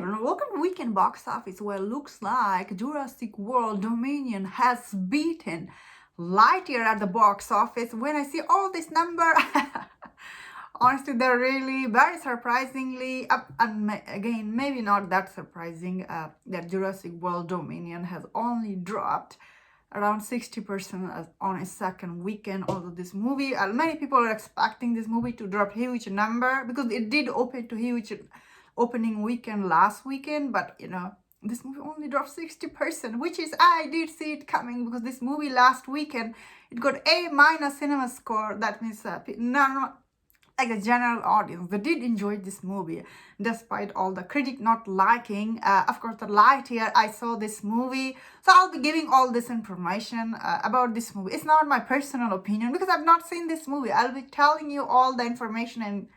everyone, welcome to Weekend Box Office, where it looks like Jurassic World Dominion has beaten Lightyear at the box office. When I see all this number, honestly, they're really very surprisingly up. And again, maybe not that surprising that Jurassic World Dominion has only dropped around 60% on its second weekend. Although this movie, many people are expecting this movie to drop huge number because it did open to huge opening weekend last weekend, but this movie only dropped 60%, which is, I did see it coming, because this movie last weekend, it got A- cinema score. That means none, like the general audience, they did enjoy this movie despite all the critic not liking. Of course, the Lightyear, I saw this movie, so I'll be giving all this information about this movie. It's not my personal opinion because I've not seen this movie. I'll be telling you all the information and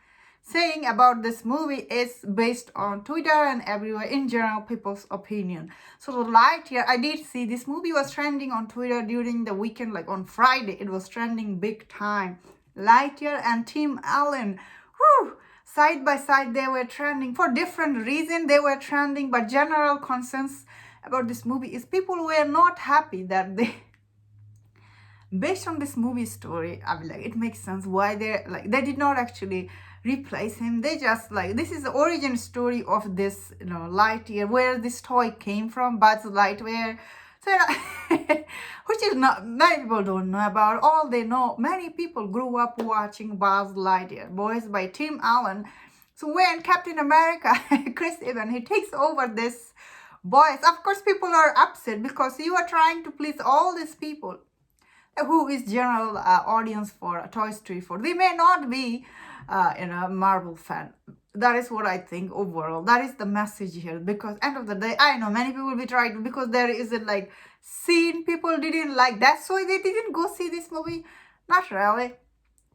saying about this movie is based on Twitter and everywhere, in general, people's opinion. So the Lightyear, I did see this movie was trending on Twitter during the weekend, like on Friday, it was trending big time. Lightyear and Tim Allen, whew, side by side, they were trending for different reasons. They were trending, but general consensus about this movie is people were not happy that they, based on this movie story, I mean, like, it makes sense why they did not actually replace him. They just, like, this is the origin story of this, Lightyear, where this toy came from, Buzz Lightyear. So, which is not, many people don't know about. All they know, many people grew up watching Buzz Lightyear, voiced by Tim Allen. So when Captain America, Chris Evans, he takes over this voice, of course people are upset because you are trying to please all these people who is general audience for Toy Story 4. They may not be Marvel fan. That is what I think overall. That is the message here. Because end of the day, I know many people will be trying, because there is a like scene people didn't like. That's why they didn't go see this movie. Not really.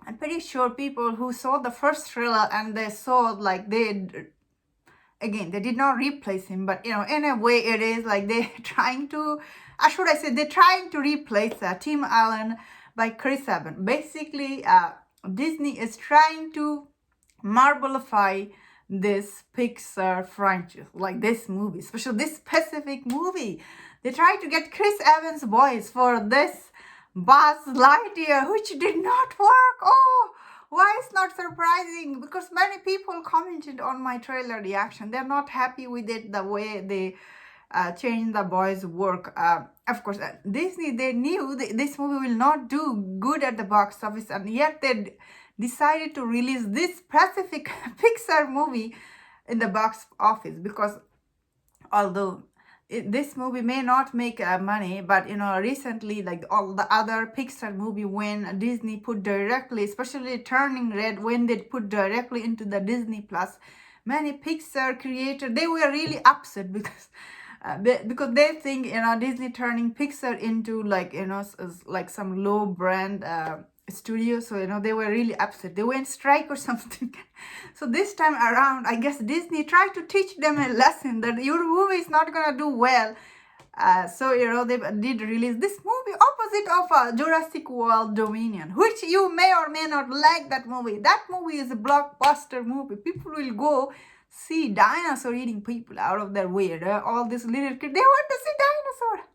I'm pretty sure people who saw the first trailer and they saw, like, again, they did not replace him, but in a way it is like they're trying to, they're trying to replace Tim Allen by Chris Evans. Basically, Disney is trying to Marvelify this Pixar franchise, like this movie, especially this specific movie. They tried to get Chris Evans' voice for this Buzz Lightyear, which did not work. Oh, why it's not surprising? Because many people commented on my trailer reaction. They're not happy with it, the way they changed the boys' work. Of course, Disney, they knew this movie will not do good at the box office, and yet they decided to release this specific Pixar movie in the box office, because although this movie may not make money, but recently, like all the other Pixar movie, when Disney put directly, especially Turning Red, when they put directly into the Disney Plus, many Pixar creators, they were really upset because they think Disney turning Pixar into like some low brand studio. So they were really upset. They went strike or something. So this time around, I guess Disney tried to teach them a lesson that your movie is not gonna do well. So they did release this movie opposite of Jurassic World Dominion, which you may or may not like that movie. That movie is a blockbuster movie. People will go see dinosaur eating people out of their way. All these little kids, they want to see dinosaur.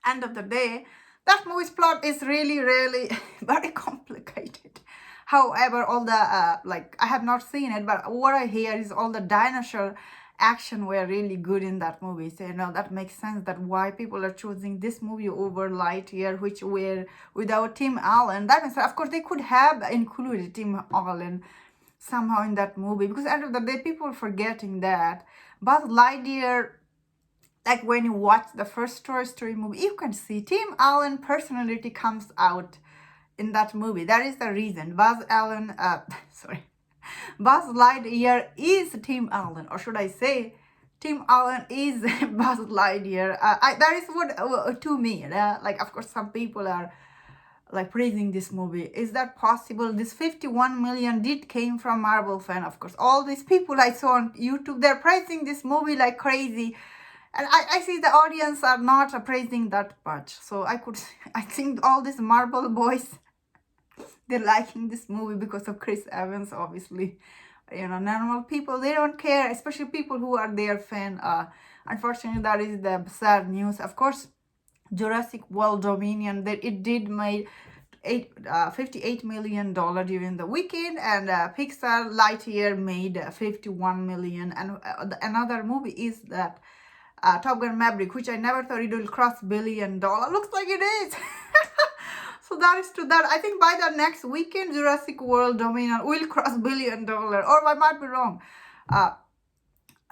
End of the day, that movie's plot is really, really very complicated. However, all the I have not seen it, but what I hear is all the dinosaur action were really good in that movie. So that makes sense that why people are choosing this movie over Lightyear, which were without Tim Allen. That means, of course, they could have included Tim Allen somehow in that movie, because end of the day, people forgetting that Buzz Lightyear, like when you watch the first Toy Story movie, you can see Tim Allen personality comes out in that movie. That is the reason Buzz Lightyear is Tim Allen, or should I say Tim Allen is Buzz Lightyear. That is what to me, like, of course, some people are like praising this movie. Is that possible? This 51 million did came from Marvel fan, of course. All these people I saw on YouTube, they're praising this movie like crazy. And I see the audience are not praising that much. So I think all these Marvel boys, they're liking this movie because of Chris Evans, obviously. normal people, they don't care, especially people who are their fan. Unfortunately, that is the sad news. Of course, Jurassic World Dominion, that it did made $58 million during the weekend, and Pixar Lightyear made $51 million. And another movie is that Top Gun Maverick, which I never thought it will cross $1 billion. Looks like it is. So that is true. That I think by the next weekend, Jurassic World Dominion will cross $1 billion, or I might be wrong.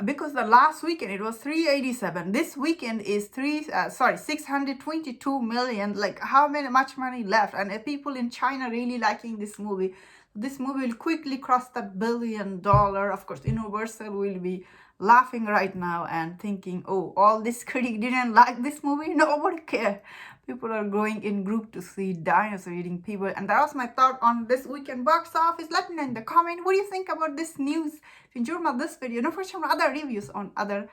Because the last weekend it was 387. This weekend is 622 million. Like, how much money left? And people in China really liking this movie. This movie will quickly cross that $1 billion. Of course, Universal will be laughing right now and thinking, oh, all this critic didn't like this movie. Nobody cares. People are going in group to see dinosaur eating people. And that was my thought on this weekend box office. Let me know in the comment, what do you think about this news? If you enjoyed this video, don't forget some other reviews on other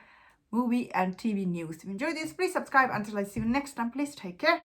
movie and TV news. If you enjoyed this, please subscribe. Until I see you next time, please take care.